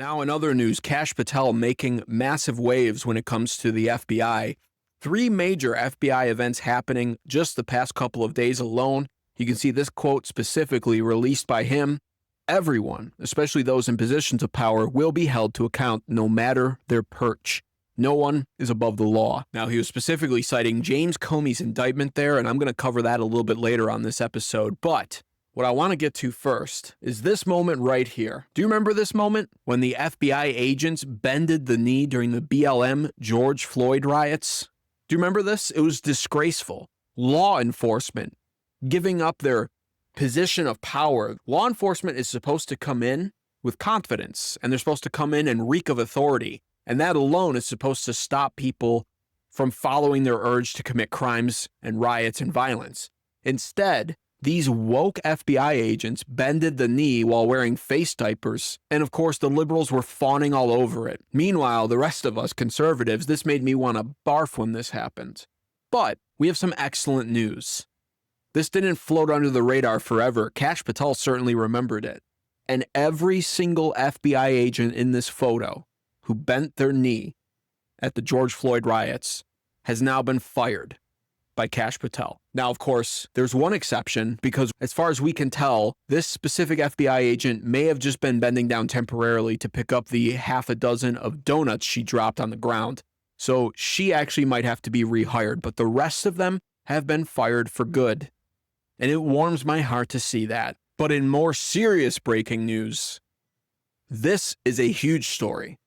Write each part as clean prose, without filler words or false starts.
Now, in other news, Kash Patel making massive waves when it comes to the FBI. Three major FBI events happening just the past couple of days alone. You can see this quote specifically released by him. Everyone, especially those in positions of power, will be held to account no matter their perch. No one is above the law. Now, he was specifically citing James Comey's indictment there, and I'm going to cover that a little bit later on this episode. But what I want to get to first is this moment right here. Do you remember this moment when the FBI agents bended the knee during the BLM George Floyd riots? Do you remember this? It was disgraceful. Law enforcement giving up their position of power. Law enforcement is supposed to come in with confidence, and they're supposed to come in and reek of authority. And that alone is supposed to stop people from following their urge to commit crimes and riots and violence. Instead, these woke FBI agents bended the knee while wearing face diapers, and of course the liberals were fawning all over it. Meanwhile, the rest of us conservatives, this made me want to barf when this happened. But we have some excellent news. This didn't float under the radar forever. Kash Patel certainly remembered it. And every single FBI agent in this photo who bent their knee at the George Floyd riots has now been fired by Kash Patel. Now, of course, there's one exception because as far as we can tell, this specific FBI agent may have just been bending down temporarily to pick up the half a dozen of donuts she dropped on the ground. So she actually might have to be rehired, but the rest of them have been fired for good. And it warms my heart to see that. But in more serious breaking news, this is a huge story.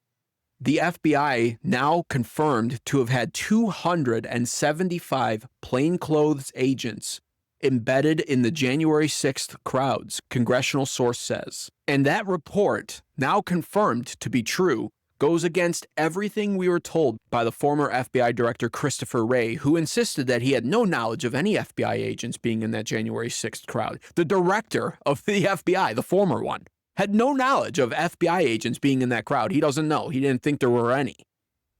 The FBI now confirmed to have had 275 plainclothes agents embedded in the January 6th crowds, congressional source says. And that report, now confirmed to be true, goes against everything we were told by the former FBI Director Christopher Wray, who insisted that he had no knowledge of any FBI agents being in that January 6th crowd. The director of the FBI, the former one, had no knowledge of FBI agents being in that crowd. He doesn't know. He didn't think there were any.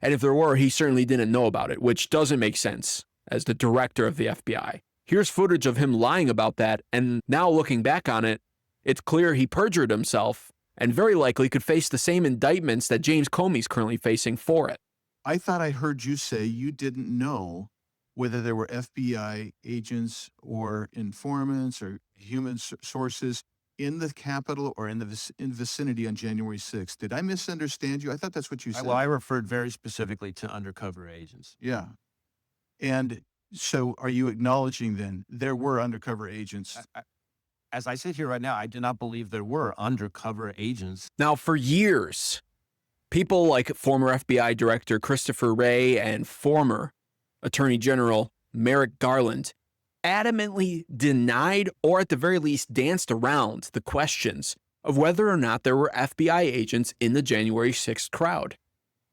And if there were, he certainly didn't know about it, which doesn't make sense as the director of the FBI. Here's footage of him lying about that, and now looking back on it, it's clear he perjured himself and very likely could face the same indictments that James Comey's currently facing for it. I thought I heard you say you didn't know whether there were FBI agents or informants or human sources in the Capitol or in the vicinity on January 6th. Did I misunderstand you? I thought that's what you said. Well, I referred very specifically to undercover agents. Yeah. And so are you acknowledging then there were undercover agents? As I sit here right now, I do not believe there were undercover agents. Now, for years, people like former FBI Director Christopher Wray and former Attorney General Merrick Garland adamantly denied, or at the very least danced around, the questions of whether or not there were FBI agents in the January 6th crowd.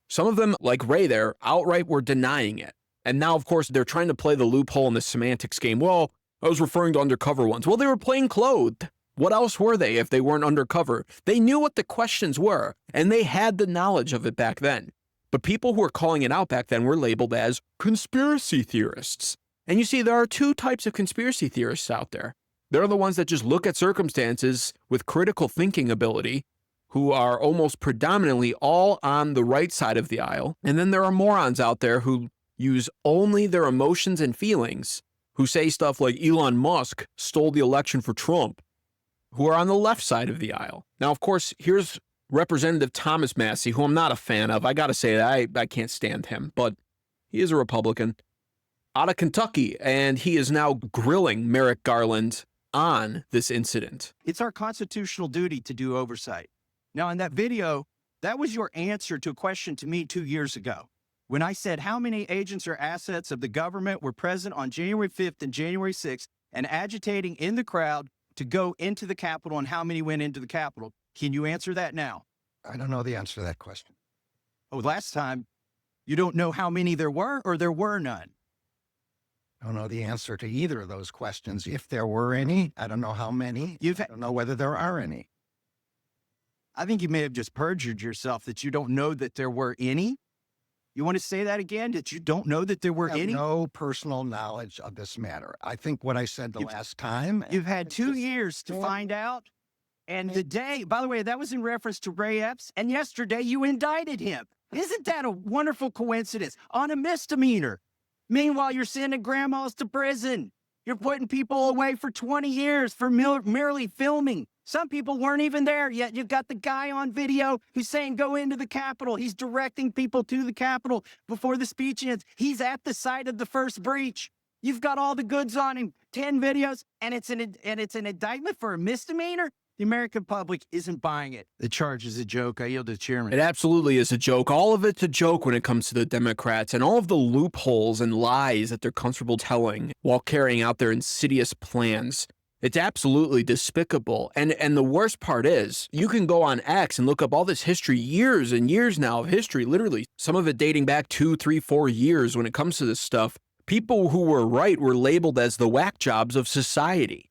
Some of them, like Wray there, outright were denying it. And now, of course, they're trying to play the loophole in the semantics game. Well, I was referring to undercover ones. Well, they were plain clothed. What else were they if they weren't undercover? They knew what the questions were, and they had the knowledge of it back then. But people who were calling it out back then were labeled as conspiracy theorists. And you see, there are two types of conspiracy theorists out there. There are the ones that just look at circumstances with critical thinking ability, who are almost predominantly all on the right side of the aisle. And then there are morons out there who use only their emotions and feelings, who say stuff like Elon Musk stole the election for Trump, who are on the left side of the aisle. Now, of course, here's Representative Thomas Massie, who I'm not a fan of. I got to say that I can't stand him, but he is a Republican out of Kentucky, and he is now grilling Merrick Garland on this incident. It's our constitutional duty to do oversight. Now, in that video, that was your answer to a question to me 2 years ago. When I said how many agents or assets of the government were present on January 5th and January 6th and agitating in the crowd to go into the Capitol and how many went into the Capitol. Can you answer that now? I don't know the answer to that question. Oh, last time, you don't know how many there were or there were none? I don't know the answer to either of those questions. If there were any, I don't know how many. I don't know whether there are any. I think you may have just perjured yourself that you don't know that there were any. You want to say that again, that you don't know that there were I have any? no personal knowledge of this matter. I think what I said the last time. You've had 2 years to find out. And today, by the way, that was in reference to Ray Epps. And yesterday you indicted him. Isn't that a wonderful coincidence? On a misdemeanor. Meanwhile, you're sending grandmas to prison. You're putting people away for 20 years for merely filming. Some people weren't even there, yet you've got the guy on video who's saying go into the Capitol. He's directing people to the Capitol before the speech ends. He's at the site of the first breach. You've got all the goods on him, 10 videos, and it's an indictment for a misdemeanor? The American public isn't buying it. The charge is a joke. I yield to the chairman. It absolutely is a joke. All of it's a joke when it comes to the Democrats and all of the loopholes and lies that they're comfortable telling while carrying out their insidious plans. It's absolutely despicable. And the worst part is, you can go on X and look up all this history, years and years now of history, literally, some of it dating back 2, 3, 4 years when it comes to this stuff. People who were right were labeled as the whack jobs of society.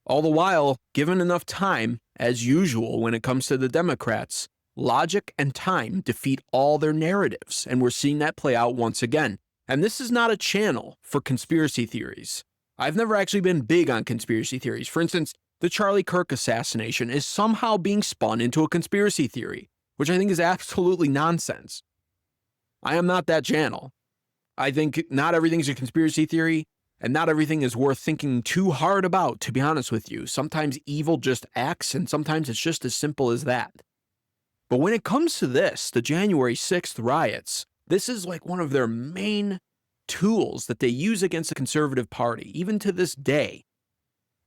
All the while, given enough time, as usual when it comes to the Democrats, logic and time defeat all their narratives, and we're seeing that play out once again. And this is not a channel for conspiracy theories. I've never actually been big on conspiracy theories. For instance, the Charlie Kirk assassination is somehow being spun into a conspiracy theory, which I think is absolutely nonsense. I am not that channel. I think not everything's a conspiracy theory, and not everything is worth thinking too hard about, to be honest with you. Sometimes evil just acts, and sometimes it's just as simple as that. But when it comes to this, the January 6th riots, this is like one of their main tools that they use against the conservative party, even to this day.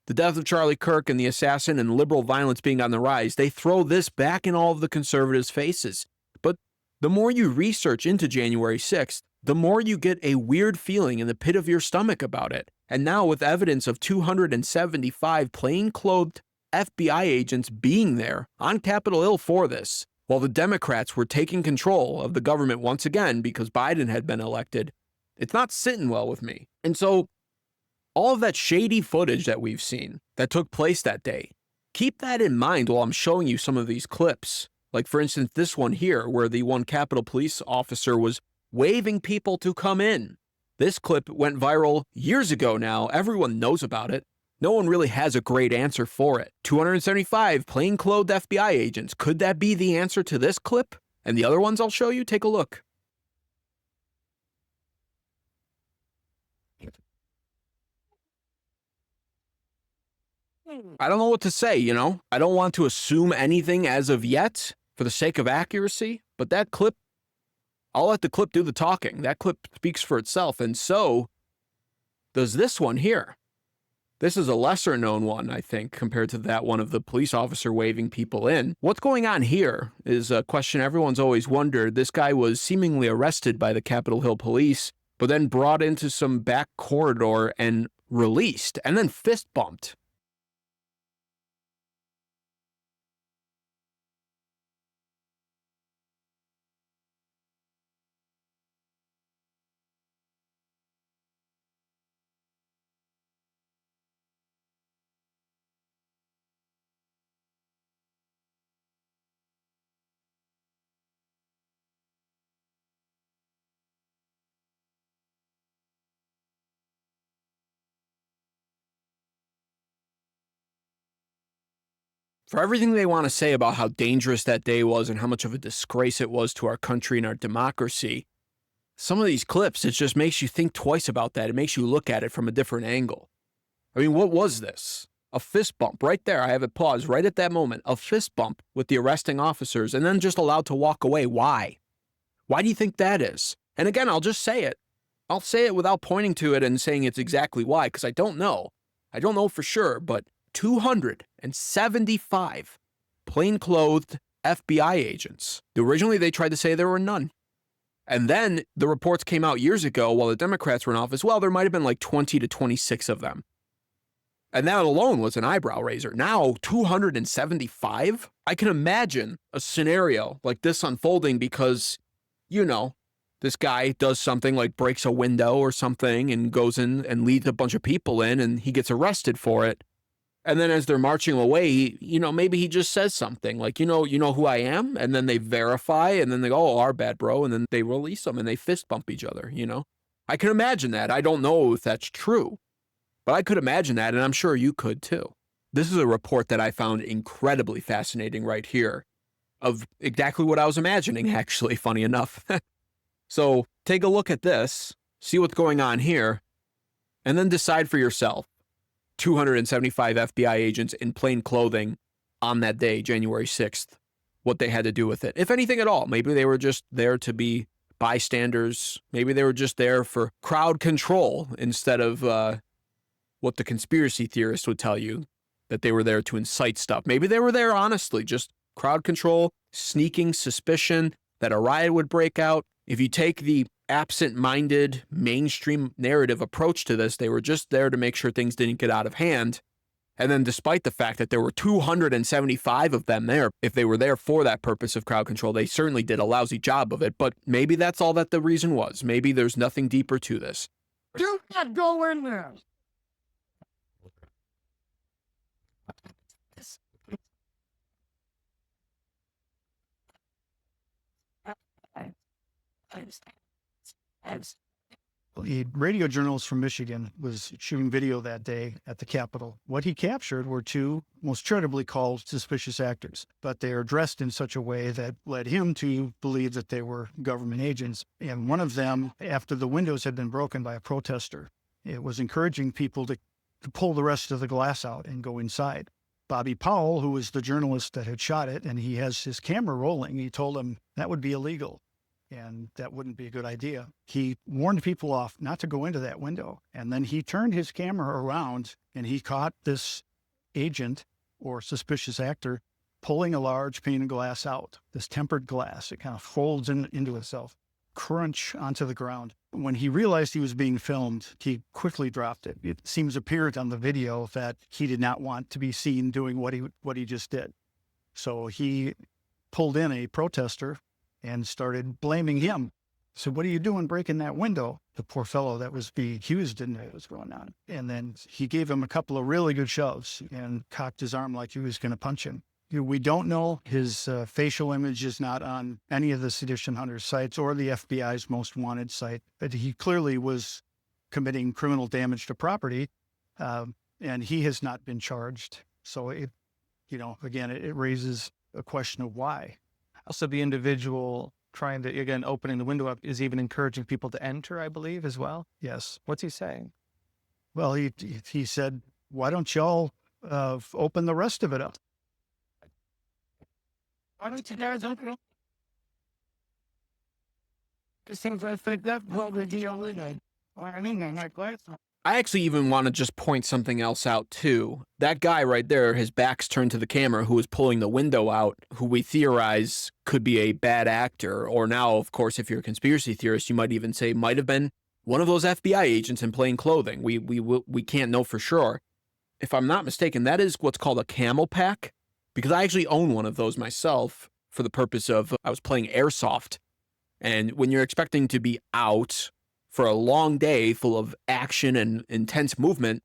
The death of Charlie Kirk and the assassin and liberal violence being on the rise, they throw this back in all of the conservatives' faces. But the more you research into January 6th, the more you get a weird feeling in the pit of your stomach about it. And now with evidence of 275 plainclothed FBI agents being there on Capitol Hill for this, while the Democrats were taking control of the government once again because Biden had been elected, it's not sitting well with me. And so all of that shady footage that we've seen that took place that day, keep that in mind while I'm showing you some of these clips. Like, for instance, this one here, where the one Capitol Police officer was waving people to come in. This clip went viral years ago now. Everyone knows about it. No one really has a great answer for it. 275 plainclothed FBI agents. Could that be the answer to this clip? And the other ones I'll show you? Take a look. I don't know what to say, you know? I don't want to assume anything as of yet for the sake of accuracy, but that clip, I'll let the clip do the talking. That clip speaks for itself, and so does this one here. This is a lesser known one, I think, compared to that one of the police officer waving people in. What's going on here is a question everyone's always wondered. This guy was seemingly arrested by the Capitol Hill police, but then brought into some back corridor and released, and then fist bumped. For everything they want to say about how dangerous that day was and how much of a disgrace it was to our country and our democracy, some of these clips, it just makes you think twice about that. It makes you look at it from a different angle. I mean, what was this? A fist bump right there. I have it paused right at that moment. A fist bump with the arresting officers and then just allowed to walk away. Why? Why do you think that is? And again, I'll just say it. I'll say it without pointing to it and saying it's exactly why, because I don't know. I don't know for sure, but 275 plainclothed FBI agents. Originally, they tried to say there were none. And then the reports came out years ago while the Democrats were in office. Well, there might have been like 20 to 26 of them. And that alone was an eyebrow raiser. Now, 275? I can imagine a scenario like this unfolding because, you know, this guy does something like breaks a window or something and goes in and leads a bunch of people in and he gets arrested for it. And then as they're marching away, maybe he just says something like, you know who I am? And then they verify and then they go, oh, our bad, bro. And then they release them and they fist bump each other, I can imagine that. I don't know if that's true, but I could imagine that. And I'm sure you could too. This is a report that I found incredibly fascinating right here of exactly what I was imagining, actually, funny enough. So take a look at this, see what's going on here, and then decide for yourself. 275 FBI agents in plain clothing on that day, January 6th, what they had to do with it. If anything at all, maybe they were just there to be bystanders. Maybe they were just there for crowd control instead of what the conspiracy theorists would tell you, that they were there to incite stuff. Maybe they were there honestly, just crowd control, sneaking suspicion that a riot would break out. If you take the absent-minded mainstream narrative approach to this, they were just there to make sure things didn't get out of hand. And then despite the fact that there were 275 of them there, if they were there for that purpose of crowd control, they certainly did a lousy job of it. But maybe that's all that the reason was. Maybe there's nothing deeper to this. Do not go in there. The radio journalist from Michigan was shooting video that day at the Capitol. What he captured were two most charitably called suspicious actors, but they are dressed in such a way that led him to believe that they were government agents. And one of them, after the windows had been broken by a protester, it was encouraging people to pull the rest of the glass out and go inside. Bobby Powell, who was the journalist that had shot it, and he has his camera rolling, he told him that would be illegal. And that wouldn't be a good idea. He warned people off not to go into that window. And then he turned his camera around and he caught this agent or suspicious actor pulling a large pane of glass out, this tempered glass. It kind of folds into itself, crunch onto the ground. When he realized he was being filmed, he quickly dropped it. It seems apparent on the video that he did not want to be seen doing what he just did. So he pulled in a protester and started blaming him. So what are you doing breaking that window? The poor fellow that was being accused didn't know what was going on. And then he gave him a couple of really good shoves and cocked his arm like he was going to punch him. We don't know. His facial image is not on any of the Sedition Hunters sites or the FBI's most wanted site, but he clearly was committing criminal damage to property, and he has not been charged. So it raises a question of why. Also, the individual trying to, again, opening the window up is even encouraging people to enter, I believe, as well. Yes. What's he saying? Well, he said, why don't y'all open the rest of it up? Why don't you guys open up? It seems like that's what the deal is. I mean, I'm like, what? I actually even want to just point something else out, too. That guy right there, his back's turned to the camera, who was pulling the window out, who we theorize could be a bad actor, or now, of course, if you're a conspiracy theorist, you might even say might have been one of those FBI agents in plain clothing. We can't know for sure. If I'm not mistaken, that is what's called a camel pack, because I actually own one of those myself for the purpose of, I was playing airsoft. And when you're expecting to be out for a long day full of action and intense movement,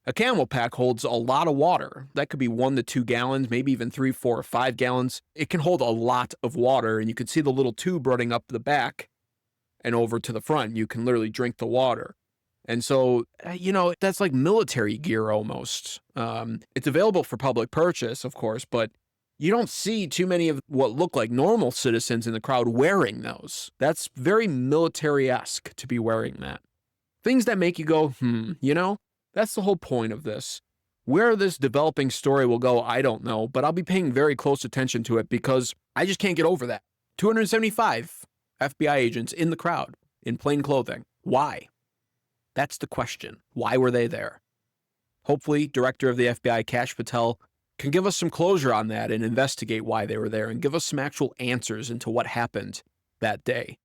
a camel pack holds a lot of water. That could be 1 to 2 gallons, maybe even 3, 4, or 5 gallons. It can hold a lot of water, and you can see the little tube running up the back and over to the front. You can literally drink the water. And so, that's like military gear almost. It's available for public purchase, of course, but you don't see too many of what look like normal citizens in the crowd wearing those. That's very military-esque to be wearing that. Things that make you go, that's the whole point of this. Where this developing story will go, I don't know, but I'll be paying very close attention to it because I just can't get over that. 275 FBI agents in the crowd in plain clothing. Why? That's the question. Why were they there? Hopefully, Director of the FBI, Kash Patel, can give us some closure on that and investigate why they were there and give us some actual answers into what happened that day.